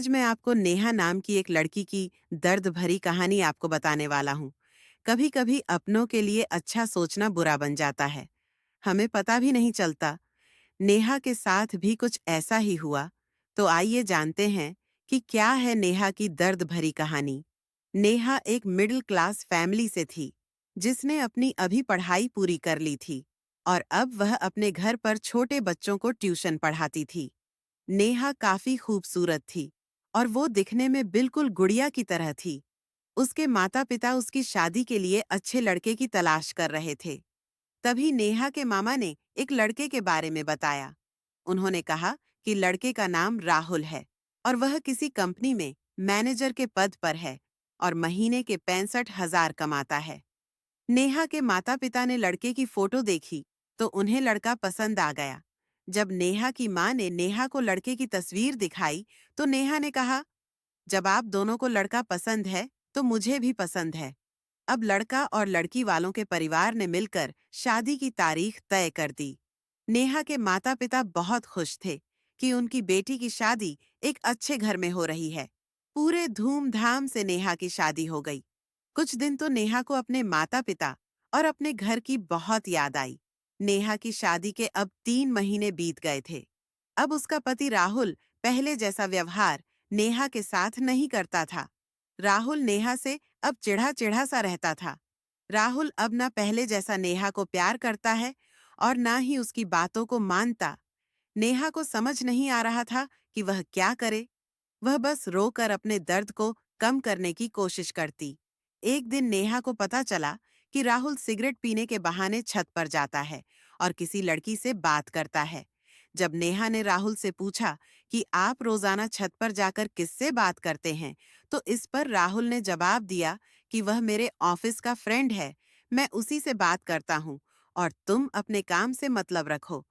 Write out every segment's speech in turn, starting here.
आज मैं आपको नेहा नाम की एक लड़की की दर्द भरी कहानी आपको बताने वाला हूँ। कभी कभी अपनों के लिए अच्छा सोचना बुरा बन जाता है। हमें पता भी नहीं चलता। नेहा के साथ भी कुछ ऐसा ही हुआ। तो आइए जानते हैं कि क्या है नेहा की दर्द भरी कहानी। नेहा एक मिडिल क्लास फैमिली से थी, जिसने अपनी अभी पढ़ाई पूरी कर ली थी और अब वह अपने घर पर छोटे बच्चों को ट्यूशन पढ़ाती थी। नेहा काफी खूबसूरत थी और वो दिखने में बिल्कुल गुड़िया की तरह थी। उसके माता-पिता उसकी शादी के लिए अच्छे लड़के की तलाश कर रहे थे। तभी नेहा के मामा ने एक लड़के के बारे में बताया। उन्होंने कहा कि लड़के का नाम राहुल है और वह किसी कंपनी में मैनेजर के पद पर है और महीने के 65,000 कमाता है। नेहा के माता-पिता ने लड़के की फोटो देखी तो उन्हें लड़का पसंद आ गया। जब नेहा की मां ने नेहा को लड़के की तस्वीर दिखाई तो नेहा ने कहा, जब आप दोनों को लड़का पसंद है तो मुझे भी पसंद है। अब लड़का और लड़की वालों के परिवार ने मिलकर शादी की तारीख तय कर दी। नेहा के माता-पिता बहुत खुश थे कि उनकी बेटी की शादी एक अच्छे घर में हो रही है। पूरे धूमधाम से नेहा की शादी हो गई। कुछ दिन तो नेहा को अपने माता-पिता और अपने घर की बहुत याद आई। नेहा की शादी के अब 3 महीने बीत गए थे। अब उसका पति राहुल पहले जैसा व्यवहार नेहा के साथ नहीं करता था। राहुल नेहा से अब चिढ़ा-चिढ़ा सा रहता था। राहुल अब ना पहले जैसा नेहा को प्यार करता है और ना ही उसकी बातों को मानता। नेहा को समझ नहीं आ रहा था कि वह क्या करे। वह बस रोकर अपने दर्द को कम करने की कोशिश करती। एक दिन नेहा को पता चला कि राहुल सिगरेट पीने के बहाने छत पर जाता है और किसी लड़की से बात करता है। जब नेहा ने राहुल से पूछा कि आप रोजाना छत पर जाकर किससे बात करते हैं, तो इस पर राहुल ने जवाब दिया कि वह मेरे ऑफिस का फ्रेंड है, मैं उसी से बात करता हूँ और तुम अपने काम से मतलब रखो।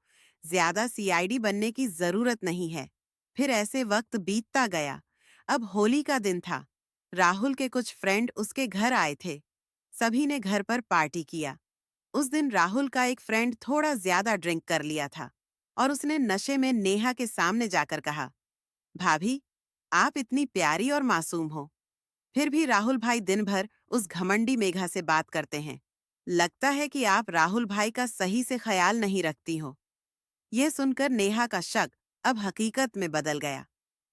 ज्यादा सीआईडी बनने की जरूरत नहीं है। फिर ऐसे वक्त बीतता गया। अब होली का दिन था। राहुल के कुछ फ्रेंड उसके घर आए थे। सभी ने घर पर पार्टी किया। उस दिन राहुल का एक फ्रेंड थोड़ा ज्यादा ड्रिंक कर लिया था और उसने नशे में नेहा के सामने जाकर कहा, भाभी, आप इतनी प्यारी और मासूम हो, फिर भी राहुल भाई दिन भर उस घमंडी मेघा से बात करते हैं। लगता है कि आप राहुल भाई का सही से ख्याल नहीं रखती हो। यह सुनकर नेहा का शक अब हकीकत में बदल गया।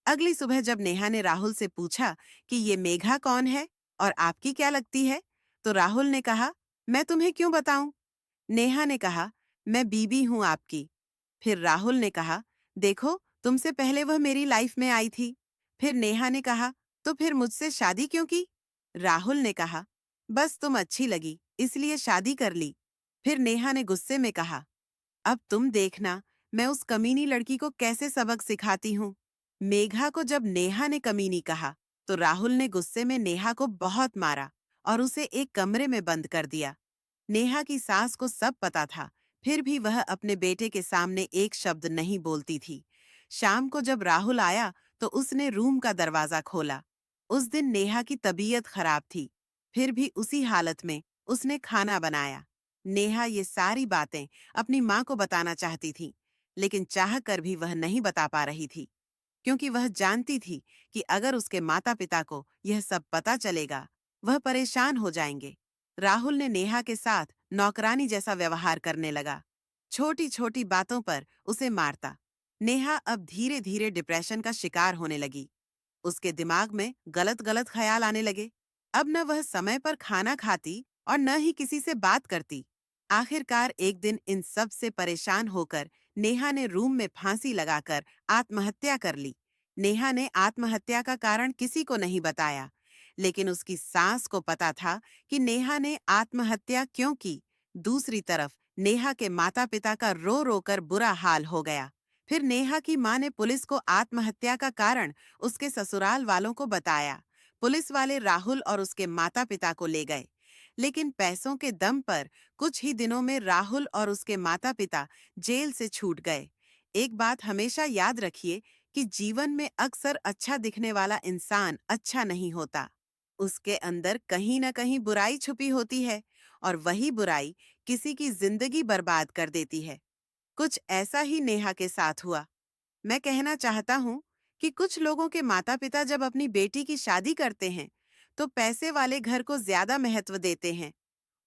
अगली सुबह जब नेहा ने राहुल से पूछा कि ये मेघा कौन है और आपकी क्या लगती है, तो राहुल ने कहा, मैं तुम्हें क्यों बताऊं? नेहा ने कहा, मैं बीबी हूं आपकी। फिर राहुल ने कहा, देखो, तुमसे पहले वह मेरी लाइफ में आई थी। फिर नेहा ने कहा, तो फिर मुझसे शादी क्यों की? राहुल ने कहा, बस तुम अच्छी लगी, इसलिए शादी कर ली। फिर नेहा ने गुस्से में कहा, अब तुम देखना, मैं उस कमीनी लड़की को कैसे सबक सिखाती हूँ। मेघा को जब नेहा ने कमीनी कहा, तो राहुल ने गुस्से में नेहा को बहुत मारा और उसे एक कमरे में बंद कर दिया। नेहा की सास को सब पता था, फिर भी वह अपने बेटे के सामने एक शब्द नहीं बोलती थी। शाम को जब राहुल आया, तो उसने रूम का दरवाजा खोला। उस दिन नेहा की तबीयत खराब थी, फिर भी उसी हालत में उसने खाना बनाया। नेहा ये सारी बातें अपनी माँ को बताना चाहती थी, लेकिन चाह कर भी वह नहीं बता पा रही थी, क्योंकि वह जानती थी कि अगर उसके माता-पिता को यह सब पता चलेगा, वह परेशान हो जाएंगे। राहुल ने नेहा के साथ नौकरानी जैसा व्यवहार करने लगा। छोटी-छोटी बातों पर उसे मारता। नेहा अब धीरे-धीरे डिप्रेशन का शिकार होने लगी। उसके दिमाग में गलत-गलत ख्याल आने लगे। अब न वह समय पर खाना खाती और न ही किसी से बात करती। आखिरकार एक दिन इन सब से परेशान होकर नेहा ने रूम में फांसी लगाकर आत्महत्या कर ली। नेहा ने आत्महत्या का कारण किसी को नहीं बताया, लेकिन उसकी सास को पता था कि नेहा ने आत्महत्या क्यों की। दूसरी तरफ नेहा के माता-पिता का रो-रो कर बुरा हाल हो गया। फिर नेहा की मां ने पुलिस को आत्महत्या का कारण उसके ससुराल वालों को बताया। पुलिस वाले राहुल और उसके माता-पिता को ले गए, लेकिन पैसों के दम पर कुछ ही दिनों में राहुल और उसके माता-पिता जेल से छूट गए। एक बात हमेशा याद रखिए कि जीवन में अक्सर अच्छा दिखने वाला इंसान अच्छा नहीं होता। उसके अंदर कहीं न कहीं बुराई छुपी होती है और वही बुराई किसी की जिंदगी बर्बाद कर देती है। कुछ ऐसा ही नेहा के साथ हुआ। मैं कहना चाहता हूँ कि कुछ लोगों के माता-पिता जब अपनी बेटी की शादी करते हैं, तो पैसे वाले घर को ज्यादा महत्व देते हैं।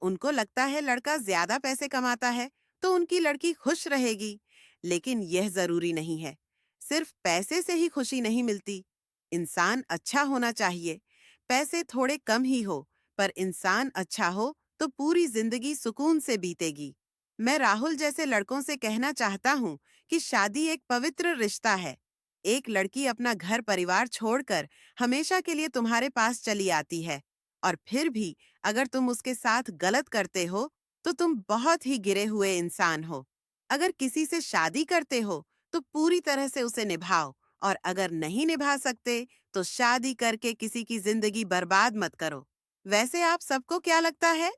उनको लगता है लड़का ज्यादा पैसे कमाता है, तो उनकी लड़की खुश रहेगी। लेकिन यह जरूरी नहीं है। सिर्फ पैसे से ही खुशी नहीं मिलती। इंसान अच्छा होना चाहिए। पैसे थोड़े कम ही हो, पर इंसान अच्छा हो तो पूरी जिंदगी सुकून से बीतेगी। मैं राहुल जैसे लड़कों से कहना चाहता हूँ कि शादी एक पवित्र रिश्ता है। एक लड़की अपना घर परिवार छोड़कर हमेशा के लिए तुम्हारे पास चली आती है, और फिर भी अगर तुम उसके साथ गलत करते हो, तो तुम बहुत ही गिरे हुए इंसान हो। अगर किसी से शादी करते हो, तो पूरी तरह से उसे निभाओ, और अगर नहीं निभा सकते, तो शादी करके किसी की जिंदगी बर्बाद मत करो। वैसे आप सबको क्या लगता है?